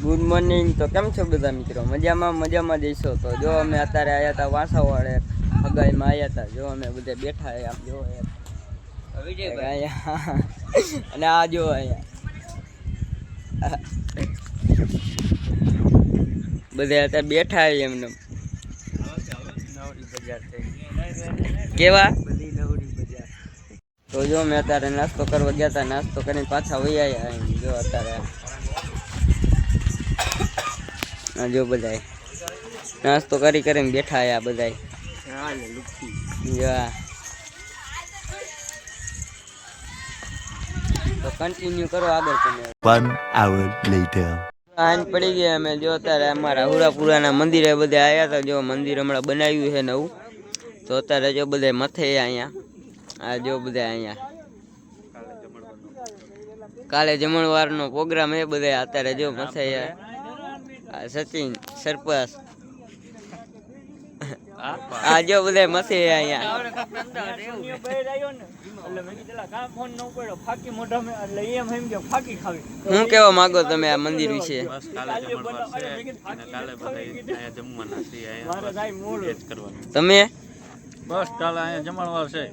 Good morning. તો કેમ છો બધા મિત્રો? મજામાં જઈશો. તો જો અમે અત્યારે આવ્યા હતા વાંસાવાડે હગાઈમાં આવ્યા હતા. જો અમે બધા બેઠા આમ જો વિજયભાઈ અને આ જો અહીંયા બધા અત્યારે બેઠા એમને કેવા બધી નવરી બજાર. તો જો મેં અત્યારે નાસ્તો કરવા ગયા હતા. નાસ્તો કરીને પાછા વહી આવ્યા. જો અત્યારે જો બધા નાસ્તો કરીને બેઠા આયા બધા. તો કન્ટિન્યુ કરો આગળ તમે. 1 hour later. આન પડી ગયા અમે. જો અત્યારે અમારા હુરાપુરાના મંદિરે બધા આવ્યા હતા. જો મંદિર હમણાં બનાવ્યું છે નવું. તો અત્યારે જો બધા મથે અહીંયા. આ જો બધા અહીંયા કાલે જમણવારનો પ્રોગ્રામ એ બધા અત્યારે જો મથે સચિન સરપંચ આ જો બધા મથે અહીંયા. હું કેવા માંગો તમે આ મંદિર વિશે? તમે બસ કાલે અહીંયા જમણવાર છે.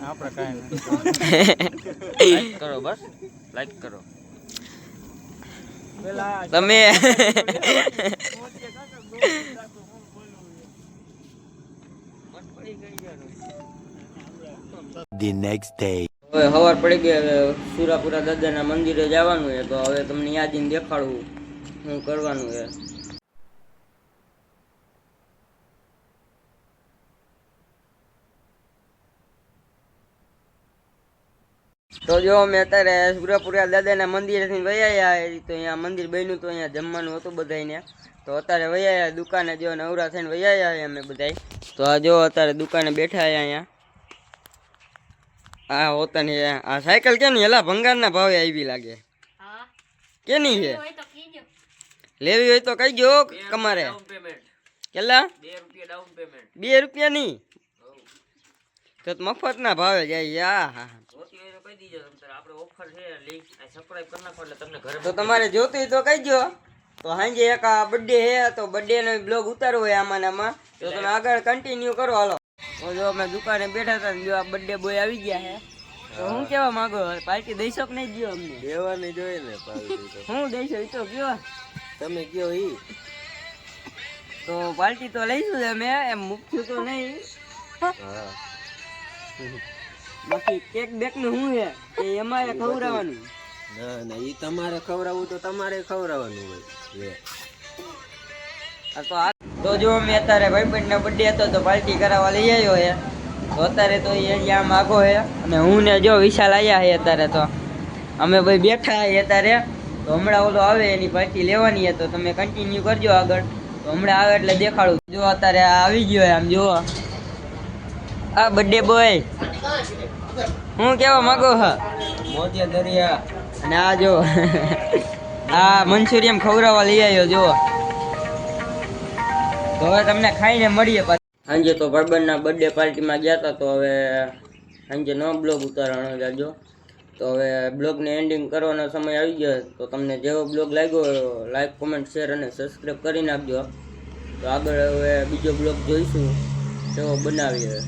આપણે કાંઈ લાઈક કરો, બસ લાઈક કરો તમે. The next day. હવે સવાર પડી ગઈ. સુરાપુરા દાદાના મંદિરે જવાનું છે. તો હવે તમને યાદ દેખાડવું શું કરવાનું છે. તો જો અમે અત્યારે સુરાપુરા દાદાના મંદિરેથી વયા તો અહીંયા મંદિર બન્યું તો અહીંયા જમવાનું હતું બધાને. તો અત્યારે વયા દુકાને જો નવરા થઈને વયા અમે બધા. તો આ જો અત્યારે દુકાને બેઠા અહીંયા. આ હોતાની આ સાયકલ કેની એલા ભંગારના ભાવે આવી લાગે. કેની છે? લેવી હોય તો કઈ ગયો તમારે. કેટલા? 2 રૂપિયા ની તો મફત ના ભાવે જાય. તો તમારે જોતું હોય તો કઈ ગયો. તો સાંજે એક આ બર્થડે હે તો બર્થડે નો બ્લોગ ઉતારવો હોય આમાં તો તમે આગળ કન્ટિન્યુ કરો. હાલો જો અમે દુકાને બેઠા હતા. જો આ બર્થડે બોય આવી ગયા હે. તો હું કેવા માંગો પાર્ટી દઈશો કે નહીં? દો અમને દેવાની જોઈએ ને પાર્ટી. હું દઈશો એ તો કયો તમે કયો ઈ. તો પાર્ટી તો લઈશું અમે, એમ મૂકશું તો નહીં. બાકી કેક બેક નું શું છે એ અમારે ખવડાવવાનું. ના ના ઈ તમારે ખવડાવવું તો તમારે ખવડાવવાનું હોય. તો જો મેં અત્યારે ભાઈબંધ નો બર્થડે હતો તો પાર્ટી કરાવવા લઈ આવ્યો હે. તો અત્યારે તો એ અહીંયા માગો હે અને હું ને જો વિશાલ આવ્યા હે. અત્યારે તો અમે ભાઈ બેઠા હે અત્યારે. તો હમણાં ઓલો આવે એની પાર્ટી લેવાની હે. તો તમે કન્ટિન્યુ કરજો આગળ. તો હમણાં આવે એટલે દેખાડું. જો અત્યારે આવી ગયો આમ જો આ બર્થડે બોય. હું કેવા માંગો હા મોજે દરિયા. અને આ જો આ મંચુરિયમ ખવડાવવા લઈ આવ્યો જો. તો હવે તમને ખાઈને મળીએ પાછા સાંજે. તો ભાઈબંધના બર્થડે પાર્ટીમાં ગયા હતા. તો હવે સાંજે નો બ્લોગ ઉતારવાનો જાજો. તો હવે બ્લોગને એન્ડિંગ કરવાનો સમય આવી ગયો. તો તમને જેવો બ્લોગ લાગ્યો લાઈક કોમેન્ટ શેર અને સબસ્ક્રાઈબ કરી નાખજો. તો આગળ હવે બીજો બ્લોગ જોઈશું કેવો બનાવીએ.